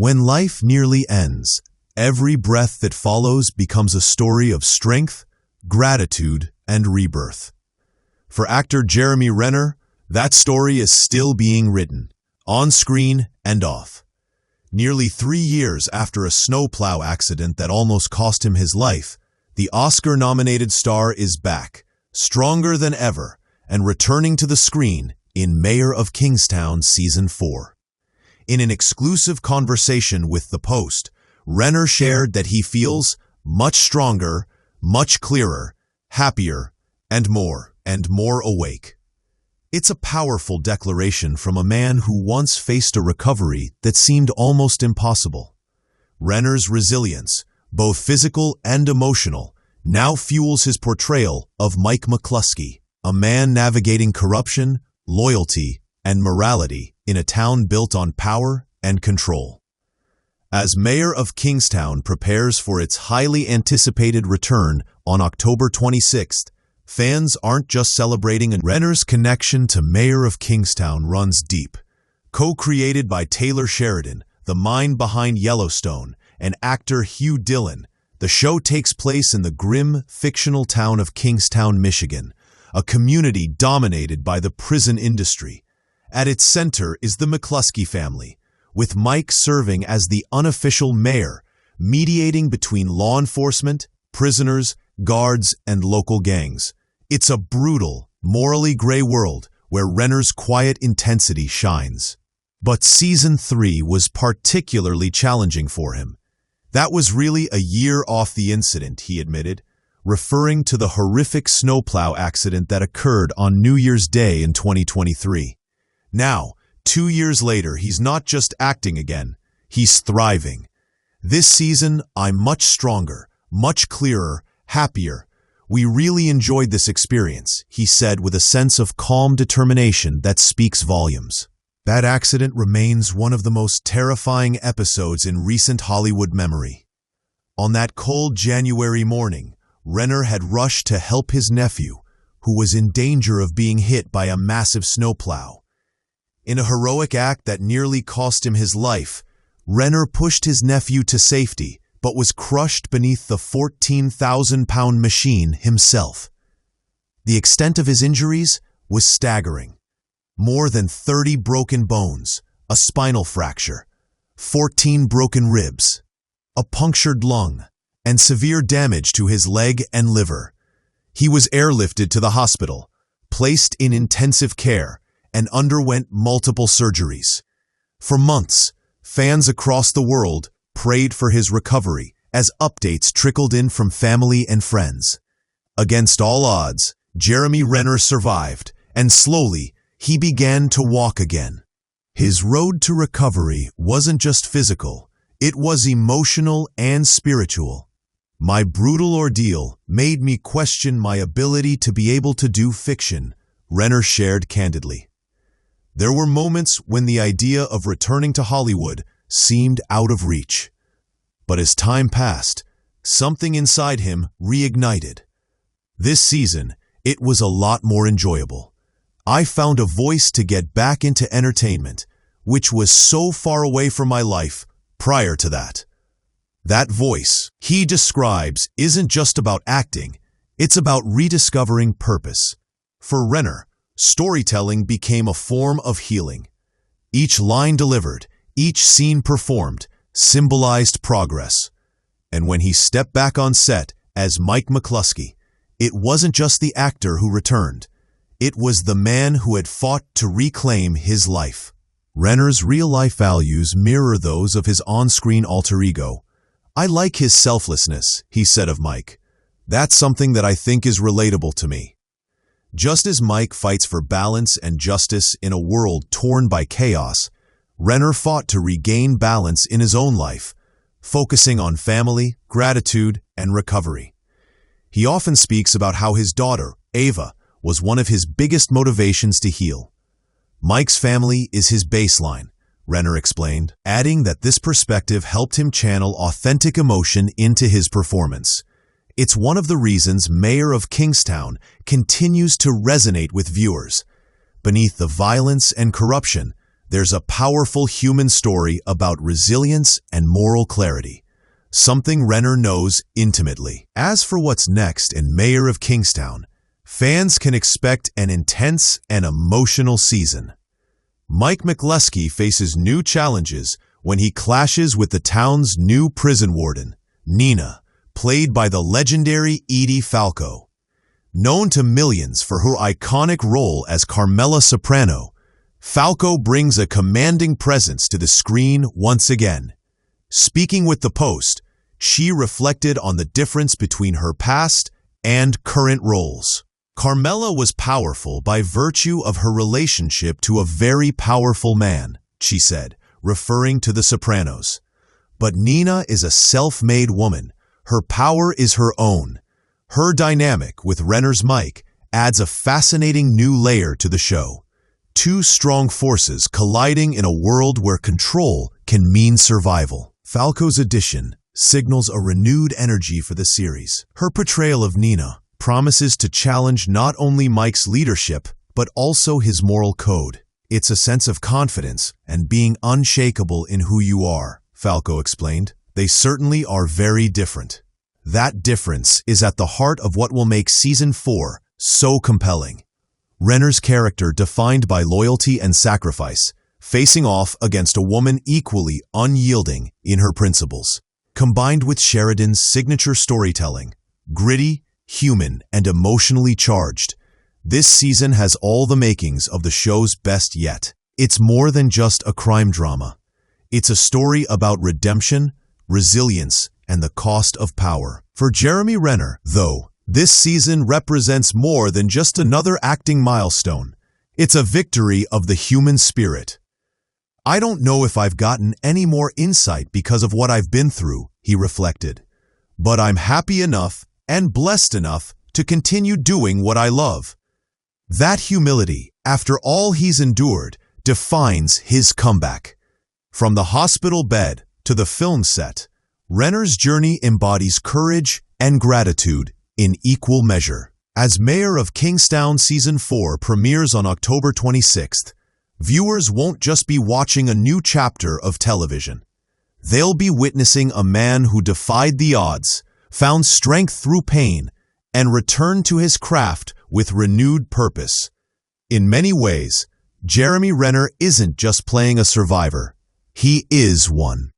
When life nearly ends, every breath that follows becomes a story of strength, gratitude, and rebirth. For actor Jeremy Renner, that story is still being written, on screen and off. Nearly 3 years after a snowplow accident that almost cost him his life, the Oscar-nominated star is back, stronger than ever, and returning to the screen in Mayor of Kingstown Season 4. In an exclusive conversation with The Post, Renner shared that he feels much stronger, much clearer, happier, and more awake. It's a powerful declaration from a man who once faced a recovery that seemed almost impossible. Renner's resilience, both physical and emotional, now fuels his portrayal of Mike McCluskey, a man navigating corruption, loyalty, and morality in a town built on power and control. As Mayor of Kingstown prepares for its highly anticipated return on October 26th, fans aren't just celebrating, and Renner's connection to Mayor of Kingstown runs deep. Co-created by Taylor Sheridan, the mind behind Yellowstone, and actor Hugh Dillon, the show takes place in the grim, fictional town of Kingstown, Michigan, a community dominated by the prison industry. At its center is the McCluskey family, with Mike serving as the unofficial mayor, mediating between law enforcement, prisoners, guards, and local gangs. It's a brutal, morally gray world where Renner's quiet intensity shines. But Season 3 was particularly challenging for him. That was really a year off the incident, he admitted, referring to the horrific snowplow accident that occurred on New Year's Day in 2023. Now, 2 years later, he's not just acting again, he's thriving. This season, I'm much stronger, much clearer, happier. We really enjoyed this experience, he said with a sense of calm determination that speaks volumes. That accident remains one of the most terrifying episodes in recent Hollywood memory. On that cold January morning, Renner had rushed to help his nephew, who was in danger of being hit by a massive snowplow. In a heroic act that nearly cost him his life, Renner pushed his nephew to safety, but was crushed beneath the 14,000-pound machine himself. The extent of his injuries was staggering. More than 30 broken bones, a spinal fracture, 14 broken ribs, a punctured lung, and severe damage to his leg and liver. He was airlifted to the hospital, placed in intensive care, and underwent multiple surgeries. For months, fans across the world prayed for his recovery as updates trickled in from family and friends. Against all odds, Jeremy Renner survived, and slowly, he began to walk again. His road to recovery wasn't just physical, it was emotional and spiritual. My brutal ordeal made me question my ability to be able to do fiction, Renner shared candidly. There were moments when the idea of returning to Hollywood seemed out of reach. But as time passed, something inside him reignited. This season, it was a lot more enjoyable. I found a voice to get back into entertainment, which was so far away from my life prior to that. That voice, he describes, isn't just about acting, it's about rediscovering purpose. For Renner, storytelling became a form of healing. Each line delivered, each scene performed, symbolized progress. And when he stepped back on set as Mike McCluskey, it wasn't just the actor who returned. It was the man who had fought to reclaim his life. Renner's real-life values mirror those of his on-screen alter ego. I like his selflessness, he said of Mike. That's something that I think is relatable to me. Just as Mike fights for balance and justice in a world torn by chaos, Renner fought to regain balance in his own life, focusing on family, gratitude, and recovery. He often speaks about how his daughter, Ava, was one of his biggest motivations to heal. Mike's family is his baseline, Renner explained, adding that this perspective helped him channel authentic emotion into his performance. It's one of the reasons Mayor of Kingstown continues to resonate with viewers. Beneath the violence and corruption, there's a powerful human story about resilience and moral clarity, something Renner knows intimately. As for what's next in Mayor of Kingstown, fans can expect an intense and emotional season. Mike McCluskey faces new challenges when he clashes with the town's new prison warden, Nina, played by the legendary Edie Falco. Known to millions for her iconic role as Carmela Soprano, Falco brings a commanding presence to the screen once again. Speaking with the Post, she reflected on the difference between her past and current roles. Carmela was powerful by virtue of her relationship to a very powerful man, she said, referring to The Sopranos. But Nina is a self-made woman. Her power is her own. Her dynamic with Renner's Mike adds a fascinating new layer to the show. Two strong forces colliding in a world where control can mean survival. Falco's addition signals a renewed energy for the series. Her portrayal of Nina promises to challenge not only Mike's leadership, but also his moral code. It's a sense of confidence and being unshakable in who you are, Falco explained. They certainly are very different. That difference is at the heart of what will make Season 4 so compelling. Renner's character defined by loyalty and sacrifice, facing off against a woman equally unyielding in her principles. Combined with Sheridan's signature storytelling, gritty, human, and emotionally charged, this season has all the makings of the show's best yet. It's more than just a crime drama. It's a story about redemption, resilience, and the cost of power. For Jeremy Renner, though, this season represents more than just another acting milestone. It's a victory of the human spirit. I don't know if I've gotten any more insight because of what I've been through, he reflected. But I'm happy enough and blessed enough to continue doing what I love. That humility, after all he's endured, defines his comeback. From the hospital bed to the film set, Renner's journey embodies courage and gratitude in equal measure. As Mayor of Kingstown Season 4 premieres on October 26th, viewers won't just be watching a new chapter of television. They'll be witnessing a man who defied the odds, found strength through pain, and returned to his craft with renewed purpose. In many ways, Jeremy Renner isn't just playing a survivor. He is one.